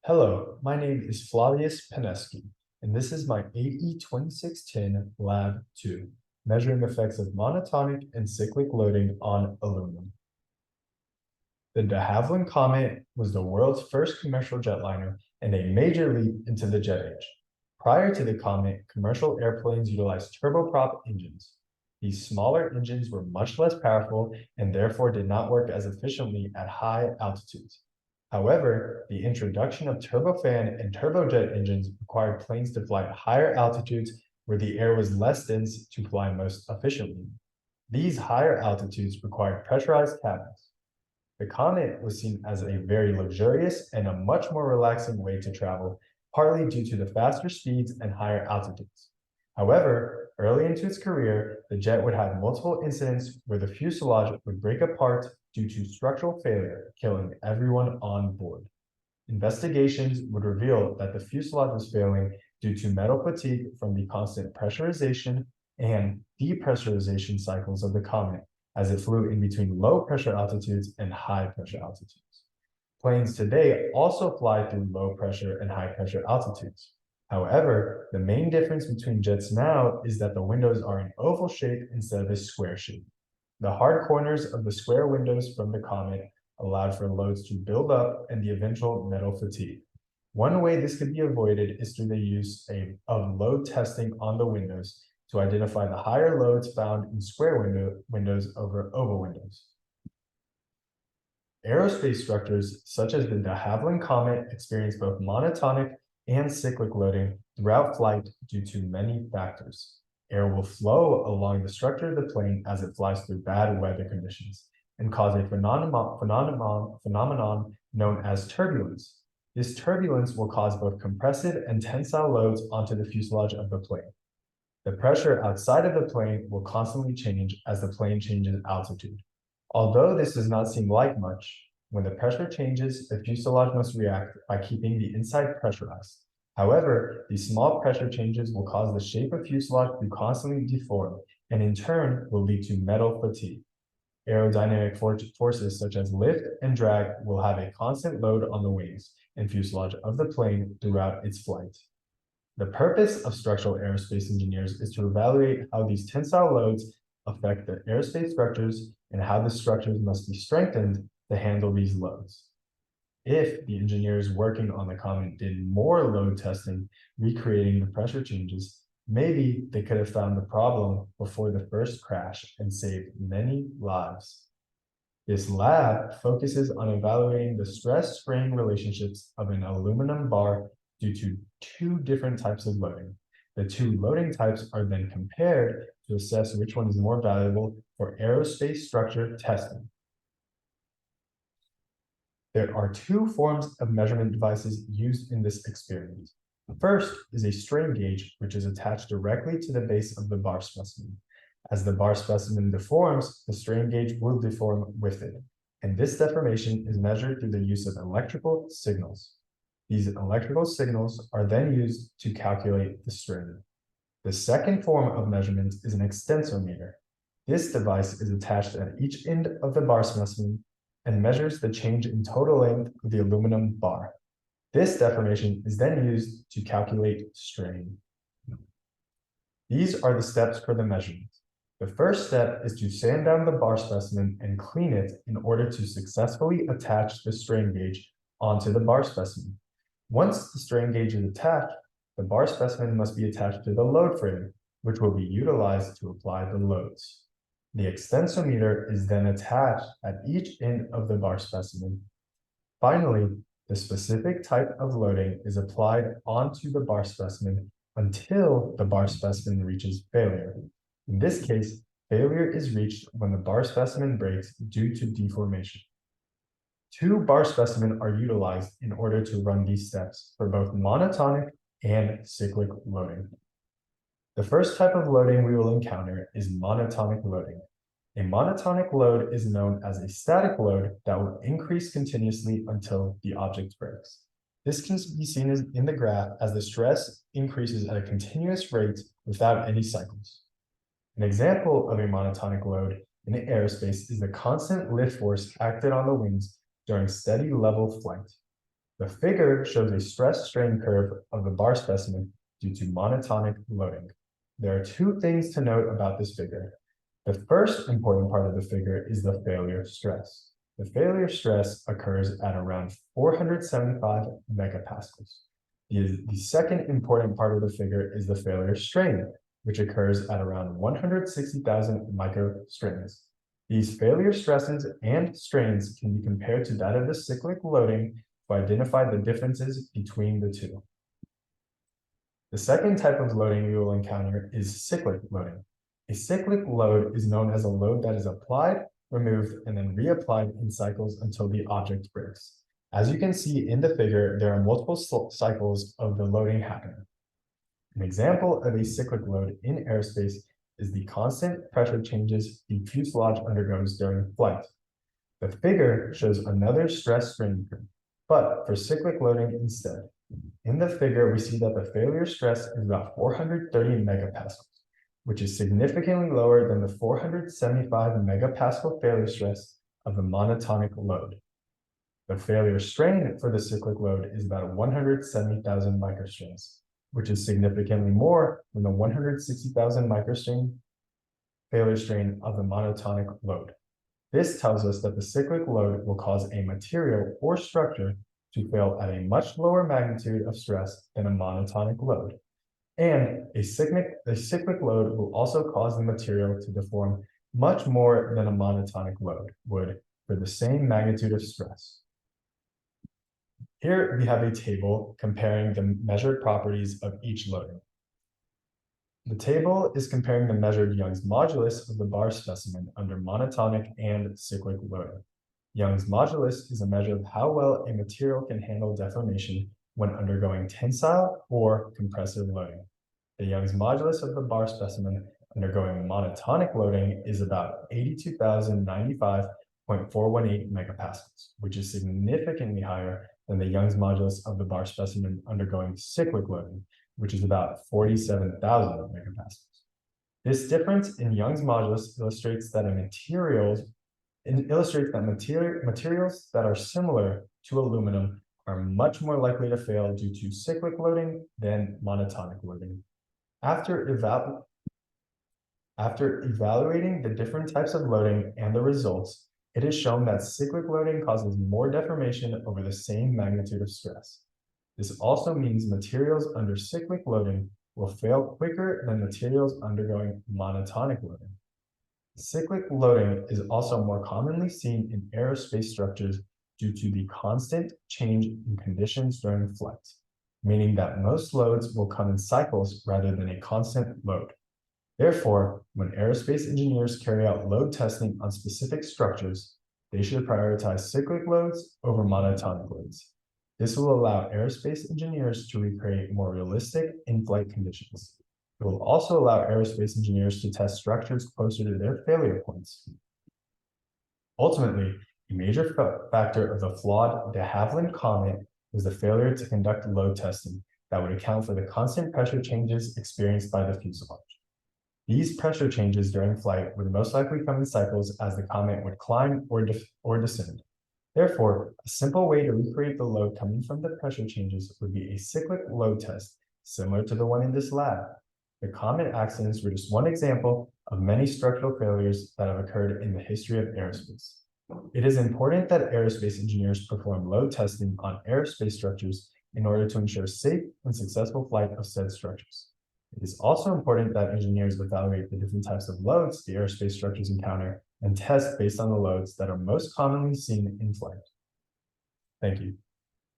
Hello, my name is Flavius Penescu, and this is my AE2610 Lab 2, measuring effects of monotonic and cyclic loading on aluminum. The de Havilland Comet was the world's first commercial jetliner and a major leap into the jet age. Prior to the comet, commercial airplanes utilized turboprop engines. These smaller engines were much less powerful and therefore did not work as efficiently at high altitudes. However, the introduction of turbofan and turbojet engines required planes to fly at higher altitudes where the air was less dense to fly most efficiently. These higher altitudes required pressurized cabins. The Comet was seen as a very luxurious and a much more relaxing way to travel, partly due to the faster speeds and higher altitudes. However, early into its career, the jet would have multiple incidents where the fuselage would break apart due to structural failure, killing everyone on board. Investigations would reveal that the fuselage was failing due to metal fatigue from the constant pressurization and depressurization cycles of the Comet as it flew in between low pressure altitudes and high pressure altitudes. Planes today also fly through low pressure and high pressure altitudes. However, the main difference between jets now is that the windows are an oval shape instead of a square shape. The hard corners of the square windows from the Comet allowed for loads to build up and the eventual metal fatigue. One way this could be avoided is through the use of load testing on the windows to identify the higher loads found in square windows over oval windows. Aerospace structures, such as the de Havilland Comet, experience both monotonic and cyclic loading throughout flight due to many factors. Air will flow along the structure of the plane as it flies through bad weather conditions and cause a phenomenon known as turbulence. This turbulence will cause both compressive and tensile loads onto the fuselage of the plane. The pressure outside of the plane will constantly change as the plane changes altitude. Although this does not seem like much, when the pressure changes, the fuselage must react by keeping the inside pressurized. However, these small pressure changes will cause the shape of fuselage to constantly deform, and in turn will lead to metal fatigue. Aerodynamic forces such as lift and drag will have a constant load on the wings and fuselage of the plane throughout its flight. The purpose of structural aerospace engineers is to evaluate how these tensile loads affect the aerospace structures and how the structures must be strengthened to handle these loads. If the engineers working on the Comet did more load testing, recreating the pressure changes, maybe they could have found the problem before the first crash and saved many lives. This lab focuses on evaluating the stress-strain relationships of an aluminum bar due to two different types of loading. The two loading types are then compared to assess which one is more valuable for aerospace structure testing. There are two forms of measurement devices used in this experiment. The first is a strain gauge, which is attached directly to the base of the bar specimen. As the bar specimen deforms, the strain gauge will deform with it, and this deformation is measured through the use of electrical signals. These electrical signals are then used to calculate the strain. The second form of measurement is an extensometer. This device is attached at each end of the bar specimen and measures the change in total length of the aluminum bar. This deformation is then used to calculate strain. These are the steps for the measurement. The first step is to sand down the bar specimen and clean it in order to successfully attach the strain gauge onto the bar specimen. Once the strain gauge is attached, the bar specimen must be attached to the load frame, which will be utilized to apply the loads. The extensometer is then attached at each end of the bar specimen. Finally, the specific type of loading is applied onto the bar specimen until the bar specimen reaches failure. In this case, failure is reached when the bar specimen breaks due to deformation. Two bar specimens are utilized in order to run these steps for both monotonic and cyclic loading. The first type of loading we will encounter is monotonic loading. A monotonic load is known as a static load that will increase continuously until the object breaks. This can be seen in the graph as the stress increases at a continuous rate without any cycles. An example of a monotonic load in aerospace is the constant lift force acted on the wings during steady level flight. The figure shows a stress-strain curve of the bar specimen due to monotonic loading. There are two things to note about this figure. The first important part of the figure is the failure stress. The failure stress occurs at around 475 megapascals. The second important part of the figure is the failure strain, which occurs at around 160,000 microstrains. These failure stresses and strains can be compared to that of the cyclic loading to identify the differences between the two. The second type of loading we will encounter is cyclic loading. A cyclic load is known as a load that is applied, removed, and then reapplied in cycles until the object breaks. As you can see in the figure, there are multiple cycles of the loading happening. An example of a cyclic load in aerospace is the constant pressure changes the fuselage undergoes during flight. The figure shows another stress strain curve, but for cyclic loading instead. In the figure, we see that the failure stress is about 430 megapascals, which is significantly lower than the 475 megapascal failure stress of the monotonic load. The failure strain for the cyclic load is about 170,000 microstrains, which is significantly more than the 160,000 microstrain failure strain of the monotonic load. This tells us that the cyclic load will cause a material or structure to fail at a much lower magnitude of stress than a monotonic load. And a cyclic load will also cause the material to deform much more than a monotonic load would for the same magnitude of stress. Here we have a table comparing the measured properties of each loading. The table is comparing the measured Young's modulus of the bar specimen under monotonic and cyclic loading. Young's modulus is a measure of how well a material can handle deformation when undergoing tensile or compressive loading. The Young's modulus of the bar specimen undergoing monotonic loading is about 82,095.418 megapascals, which is significantly higher than the Young's modulus of the bar specimen undergoing cyclic loading, which is about 47,000 megapascals. This difference in Young's modulus illustrates that materials that are similar to aluminum are much more likely to fail due to cyclic loading than monotonic loading. After evaluating the different types of loading and the results, it is shown that cyclic loading causes more deformation over the same magnitude of stress. This also means materials under cyclic loading will fail quicker than materials undergoing monotonic loading. Cyclic loading is also more commonly seen in aerospace structures due to the constant change in conditions during flight, meaning that most loads will come in cycles rather than a constant load. Therefore, when aerospace engineers carry out load testing on specific structures, they should prioritize cyclic loads over monotonic loads. This will allow aerospace engineers to recreate more realistic in-flight conditions. It will also allow aerospace engineers to test structures closer to their failure points. Ultimately, a major factor of the flawed de Havilland comet was the failure to conduct load testing that would account for the constant pressure changes experienced by the fuselage. These pressure changes during flight would most likely come in cycles as the comet would climb or descend. Therefore, a simple way to recreate the load coming from the pressure changes would be a cyclic load test, similar to the one in this lab. The comet accidents were just one example of many structural failures that have occurred in the history of aerospace. It is important that aerospace engineers perform load testing on aerospace structures in order to ensure safe and successful flight of said structures. It is also important that engineers evaluate the different types of loads the aerospace structures encounter and test based on the loads that are most commonly seen in flight. Thank you.